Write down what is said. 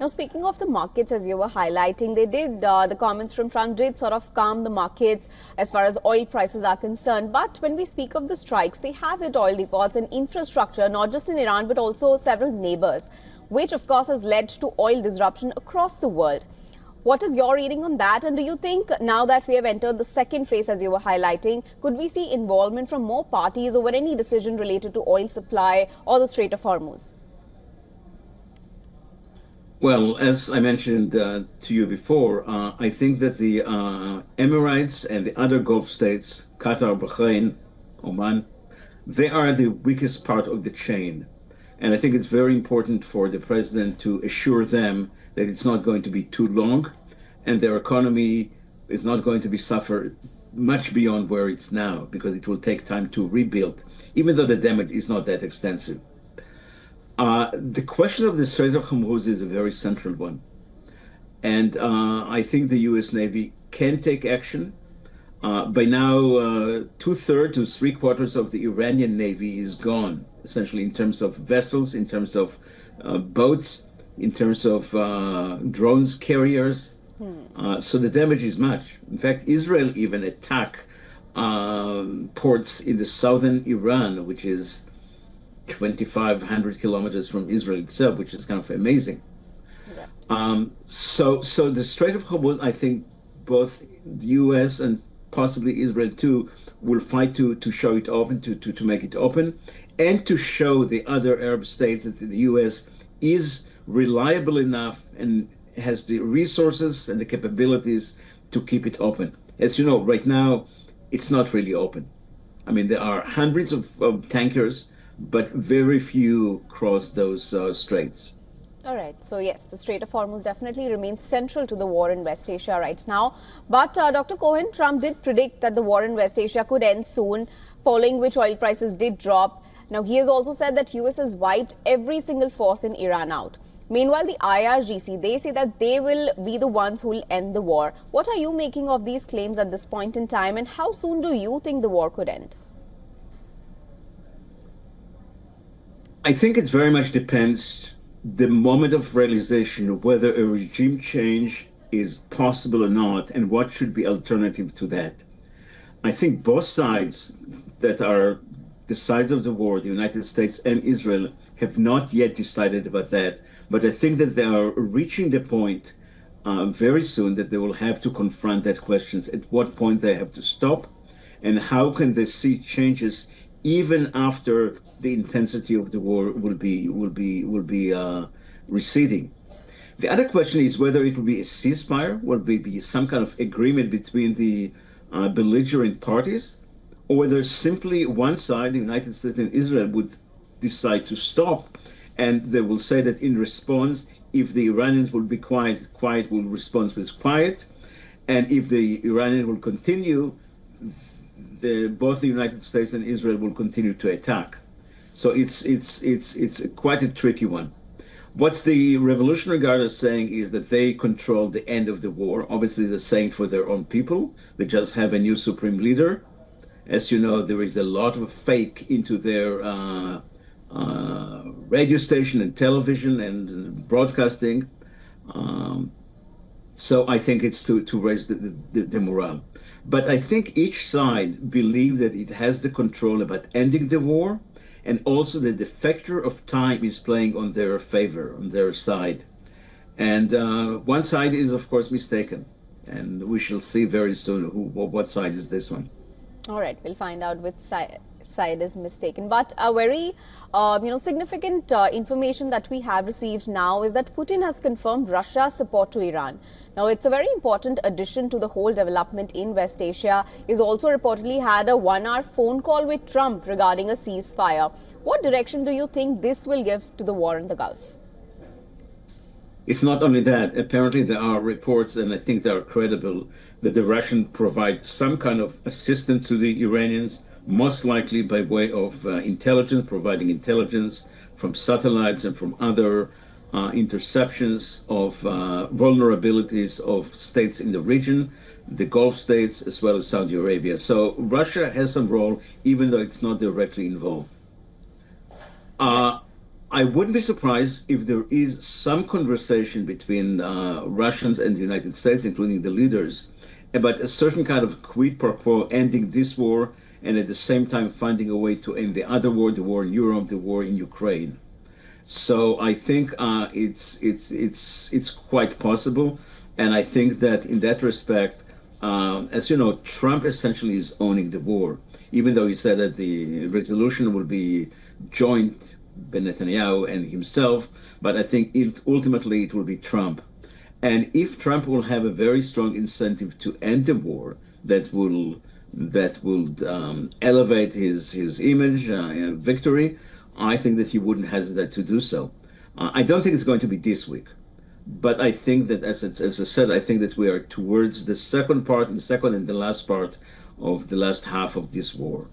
Now, speaking of the markets, as you were highlighting, the comments from Trump did sort of calm the markets as far as oil prices are concerned. But when we speak of the strikes, they have hit oil depots and infrastructure, not just in Iran, but also several neighbors, which of course has led to oil disruption across the world. What is your reading on that? And do you think now that we have entered the second phase, as you were highlighting, could we see involvement from more parties over any decision related to oil supply or the Strait of Hormuz? Well, as I mentioned to you before, I think that the Emirates and the other Gulf states, Qatar, Bahrain, Oman, they are the weakest part of the chain. And I think it's very important for the president to assure them that it's not going to be too long and their economy is not going to be suffered much beyond where it's now, because it will take time to rebuild, even though the damage is not that extensive. The question of the Strait of Hormuz is a very central one. And I think the US Navy can take action. By now, 2/3 to 3/4 of the Iranian Navy is gone, essentially, in terms of vessels, in terms of boats, in terms of drones carriers. So the damage is much. In fact, Israel even attacked ports in the southern Iran, which is 2,500 kilometers from Israel itself, which is kind of amazing. Yeah. So the Strait of Hormuz, I think both the US and possibly Israel too will fight to show it open, to make it open, and to show the other Arab states that the US is reliable enough and has the resources and the capabilities to keep it open. As you know, right now, it's not really open. I mean, there are hundreds of tankers, but very few cross those straits. All right. So, yes, the Strait of Hormuz definitely remains central to the war in West Asia right now. But Dr. Cohen, Trump did predict that the war in West Asia could end soon, following which oil prices did drop. Now, he has also said that US has wiped every single force in Iran out. Meanwhile, the IRGC, they say that they will be the ones who will end the war. What are you making of these claims at this point in time, and how soon do you think the war could end? I think it very much depends the moment of realization of whether a regime change is possible or not, and what should be alternative to that. I think both sides that are the sides of the war, the United States and Israel, have not yet decided about that. But I think that they are reaching the point very soon that they will have to confront that question. At what point they have to stop, and how can they see changes even after the intensity of the war will be receding. The other question is whether it will be a ceasefire, will be some kind of agreement between the belligerent parties, or whether simply one side, the United States and Israel, would decide to stop, and they will say that in response, if the Iranians will be quiet will respond with quiet, and if the Iranians will continue, both the United States and Israel will continue to attack. So it's quite a tricky one. What the Revolutionary Guard is saying is that they control the end of the war. Obviously, they're saying for their own people. They just have a new supreme leader. As you know, there is a lot of fake into their radio station and television and broadcasting. So I think it's to raise the morale. But I think each side believes that it has the control about ending the war, and also that the factor of time is playing on their favor, on their side. And one side is, of course, mistaken. And we shall see very soon what side is this one. All right, we'll find out which side is mistaken. But a very significant information that we have received now is that Putin has confirmed Russia's support to Iran. Now, it's a very important addition to the whole development in West Asia. He's also reportedly had a 1-hour phone call with Trump regarding a ceasefire. What direction do you think this will give to the war in the Gulf? It's not only that. Apparently, there are reports, and I think they are credible, that the Russians provide some kind of assistance to the Iranians, most likely by way of intelligence, providing intelligence from satellites and from other interceptions of vulnerabilities of states in the region, the Gulf states, as well as Saudi Arabia. So Russia has some role, even though it's not directly involved. I wouldn't be surprised if there is some conversation between Russians and the United States, including the leaders, about a certain kind of quid pro quo ending this war and at the same time finding a way to end the other war, the war in Europe, the war in Ukraine. So I think it's quite possible, and I think that in that respect, as you know, Trump essentially is owning the war, even though he said that the resolution will be joint by Netanyahu and himself. But I think ultimately it will be Trump, and if Trump will have a very strong incentive to end the war, that will elevate his image and victory. I think that he wouldn't hesitate to do so. I don't think it's going to be this week, but I think that, as I said, I think that we are towards the second part, the second and the last part of the last half of this war.